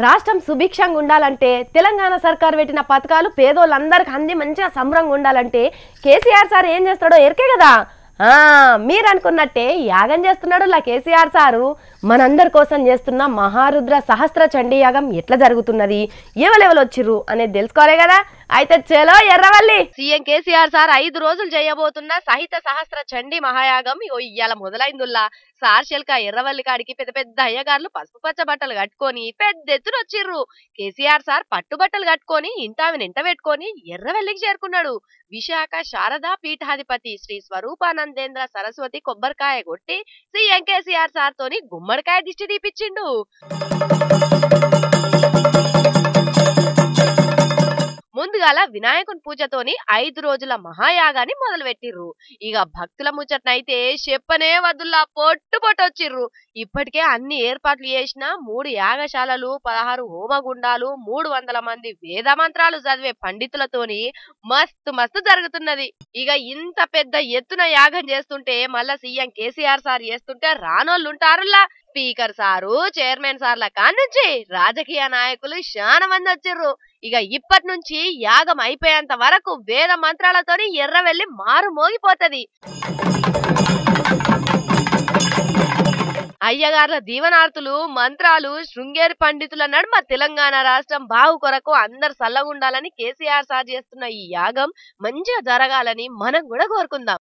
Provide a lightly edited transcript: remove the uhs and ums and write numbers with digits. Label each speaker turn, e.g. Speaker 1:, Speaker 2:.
Speaker 1: రాష్ట్రం సుభిక్షంగా ఉండాలంటే తెలంగాణ సర్కార్ పెట్టిన పథకాలు పేదోళ్ళందరికీ అంది మంచిగా సంబరంగా ఉండాలంటే కేసీఆర్ సార్ ఏం చేస్తాడో ఎరికే కదా. మీరు అనుకున్నట్టే యాగం చేస్తున్నాడు కేసీఆర్ సారు. మనందరి కోసం చేస్తున్న మహారుద్ర సహస్ర చండీ యాగం ఎట్లా జరుగుతున్నది, ఎవరెవరు వచ్చిర్రు అనేది తెలుసుకోవాలి కదా. అయితే చలో ఎర్రవల్లి. సీఎం కేసీఆర్ సార్ 5 రోజులు చేయబోతున్న సహిత సహస్ర చండీ మహాయాగం ఇయ్యాల మొదలైందుల్లా. సార్శల్క ఎర్రవల్లి కాడికి పెద్ద పెద్ద అయ్యగారులు పసుపు పచ్చ బట్టలు కట్టుకొని పెద్ద ఎత్తున వచ్చిర్రు. కేసీఆర్ సార్ పట్టు బట్టలు కట్టుకొని ఇంటావిని ఎంట పెట్టుకొని ఎర్రవల్లికి చేరుకున్నాడు. విశాఖ శారదా పీఠాధిపతి శ్రీ స్వరూపానందేంద్ర సరస్వతి కొబ్బరికాయ కొట్టి సీఎం కేసీఆర్ సార్ తోని గుమ్మడికాయ దిష్టి తీపిచ్చిండు. ముందుగాల వినాయకుని పూజతోని 5 రోజుల మహాయాగాన్ని మొదలు పెట్టిర్రు. ఇక భక్తుల ముచ్చట్నైతే చెప్పనే వద్దుల్లా పొట్టు పొట్టొచ్చిర్రు. ఇప్పటికే అన్ని ఏర్పాట్లు చేసిన 3 యాగశాలలు, 16 హోమగుండాలు, 300 మంది వేద మంత్రాలు చదివే పండితులతోని మస్తు మస్తు జరుగుతున్నది. ఇక ఇంత పెద్ద ఎత్తున యాగం చేస్తుంటే మళ్ళా సీఎం కేసీఆర్ సార్ చేస్తుంటే రానోళ్ళుంటారులా. స్పీకర్ సారు, చైర్మన్ సార్ల కాన్నుంచి రాజకీయ నాయకులు చాలా మంది వచ్చిర్రు. ఇక ఇప్పటి నుంచి యాగం అయిపోయేంత వరకు వేద మంత్రాలతోని ఎర్రవెల్లి మారు మోగిపోతది. అయ్యగార్ల దీవనార్తులు, మంత్రాలు, శృంగేరి పండితుల నడుమ తెలంగాణ రాష్ట్రం బాగు కొరకు అందరు సల్లగుండాలని కేసీఆర్ సార్ చేస్తున్న ఈ యాగం మంచిగా జరగాలని మనం కూడా కోరుకుందాం.